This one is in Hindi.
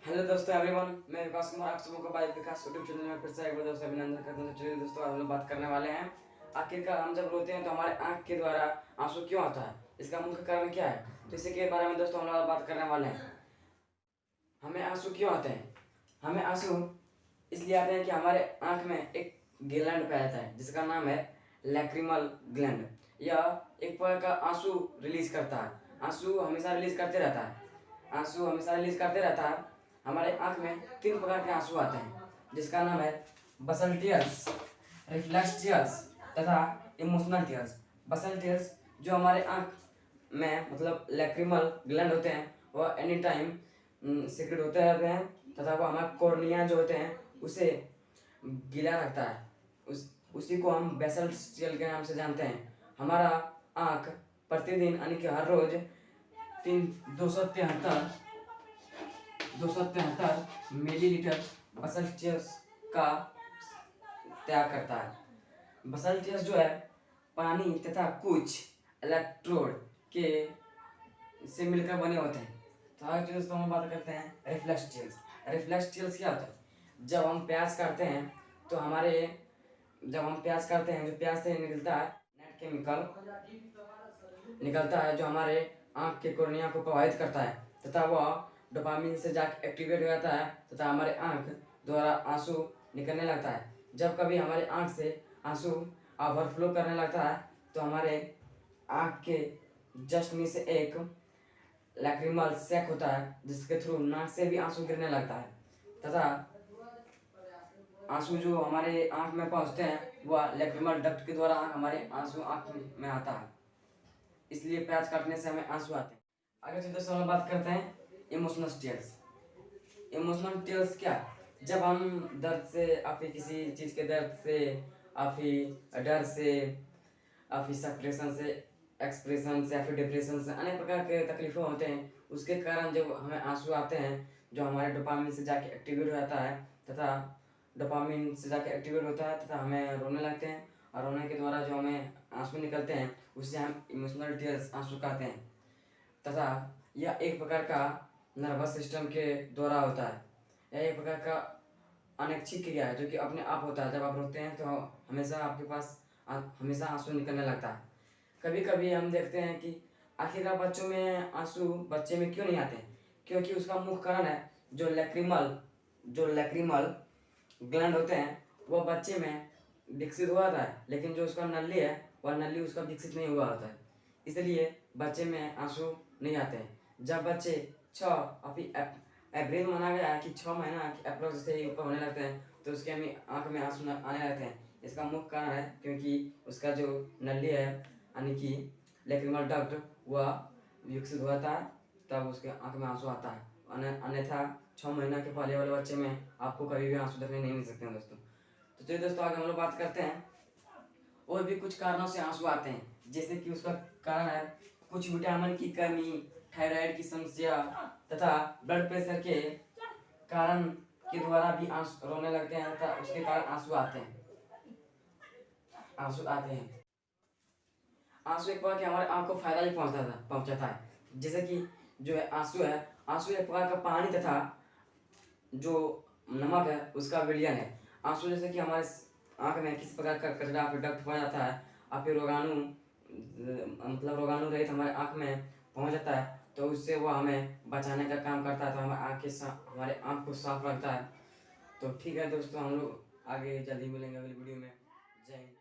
हेलो दोस्तों एवरीवन, मैं विकास कुमार आप सबको बाइक विकास यूट्यूब चैनल में फिर से एक बार दोस्तों अभिनंदन करता हूं। चलिए दोस्तों आज हम लोग बात करने वाले हैं आखिरकार हम जब रोते हैं तो हमारे आंख के द्वारा आंसू क्यों आता है, इसका मुख्य कारण क्या है, तो इसी के बारे में दोस्तों हम लोग बात करने वाले हैं। हमें आंसू क्यों आते हैं? हमें आंसू इसलिए आते हैं कि हमारे आंख में एक ग्लैंड पाया जाता है जिसका नाम है लैक्रिमल ग्लैंड। यह एक प्रकार का आंसू रिलीज करता है। आंसू हमेशा रिलीज करते रहता है। आंसू हमेशा रिलीज करते रहता है। हमारे आंख में 3 प्रकार के आंसू आते हैं जिसका नाम है बसल टीयर्स, रिफ्लेक्स टीयर्स तथा इमोशनल टीयर्स। बसल टीयर्स जो हमारे आंख में मतलब लैक्रिमल ग्लैंड होते हैं वह एनी टाइम सीक्रेट होते रहते हैं तथा वो हमारे कॉर्निया जो होते हैं उसे गीला रखता है। उसी को हम बेसल टीयर के नाम से जानते हैं। हमारा आंख प्रतिदिन यानी कि हर रोज 273 मिलीलीटर बसल टीयर्स का त्याग करता है। बसल टीयर्स जो है पानी तथा कुछ इलेक्ट्रोड के से मिलकर बने होते हैं। तो आज दोस्तों हम बात करते हैं रिफ्लेक्स टीयर्स। रिफ्लेक्स टीयर्स क्या होता है? जब हम प्यास करते हैं तो जो प्यास से निकलता है नेट केमिकल निकलता है जो हमारे आंख के कॉर्निया को प्रभावित करता है तथा वह डोपामिन से जाकर एक्टिवेट हो जाता है तथा हमारे आंख द्वारा आंसू निकलने लगता है। जब कभी हमारे आंख से आंसू ओवरफ्लो करने लगता है तो हमारे आंख के जस्ट नीचे एक लैक्रिमल सैक होता है जिसके थ्रू नाक से भी आंसू गिरने लगता है तथा आंसू जो हमारे आंख में पहुंचते हैं वह लैक्रिमल डक्ट के द्वारा हमारे आंसू आंख में आता है। इसलिए प्याज काटने से हमें आंसू आते हैं। आगे चलते दोस्तों हम बात करते हैं इमोशनल टीयर्स। इमोशनल टीयर्स क्या? जब हम दर्द से या फिर किसी चीज़ के दर्द से या फिर डर से या फिर सेपरेशन से एक्सप्रेशन से या फिर डिप्रेशन से अनेक प्रकार के तकलीफें होते हैं, उसके कारण जब हमें आंसू आते हैं जो हमारे डोपामिन से जाके एक्टिवेट हो जाता है तथा डोपामिन से जाके एक्टिवेट होता है तथा हमें रोने लगते हैं और रोने के द्वारा जो हमें आंसू निकलते हैं उससे हम इमोशनल टीयर्स आंसू कहते हैं तथा यह एक प्रकार का नर्वस सिस्टम के द्वारा होता है। यह एक प्रकार का अनैच्छिक क्रिया है जो कि अपने आप होता है। जब आप रोते हैं तो हमेशा आपके पास हमेशा आंसू निकलने लगता है। कभी कभी हम देखते हैं कि आखिरकार बच्चों में आंसू बच्चे में क्यों नहीं आते, क्योंकि उसका मुख्य कारण है जो लैक्रिमल ग्लैंड होते हैं वह बच्चे में विकसित हुआ था, लेकिन जो उसका नली है वह नली उसका विकसित नहीं हुआ होता है, इसलिए बच्चे में आंसू नहीं आते हैं। जब बच्चे 6 अभी एवरेज माना गया है कि 6 महीना अप्रोक्स से ऊपर होने लगते हैं तो उसके हमें आँख में आंसू आने लगते हैं। इसका मुख्य कारण है क्योंकि उसका जो नली है यानी कि लैक्रिमल डक्ट वह विकसित हुआ था, तब उसके आँख में आंसू आता है। अन्यथा 6 महीना के पहले वाले बच्चे में आपको कभी भी आंसू देखने नहीं मिल सकते हैं दोस्तों। तो चलिए दोस्तों आगे हम लोग बात करते हैं और भी कुछ कारणों से आंसू आते हैं, जैसे कि उसका कारण है कुछ विटामिन की कमी, थायराइड की समस्या तथा ब्लड प्रेशर के कारण के द्वारा भी आंसू रोने लगते हैं तथा उसके कारण आंसू आते हैं। आंसू एक प्रकार के हमारे आंख को फायदा ही पहुंचाता है। जैसे कि जो है आंसू एक प्रकार का पानी तथा जो नमक है उसका विलयन है। आंसू जैसे कि हमारे आंख में किस प्रकार का कचरा फिर डक्ट पाया जाता है और फिर रोगाणु रहित हमारे आंख में पहुंच जाता है तो उससे वो हमें बचाने का काम करता है, तो हमारे आंख को साफ रखता है। तो ठीक है दोस्तों, हम लोग आगे जल्दी मिलेंगे अगली वीडियो में। जय हिंद।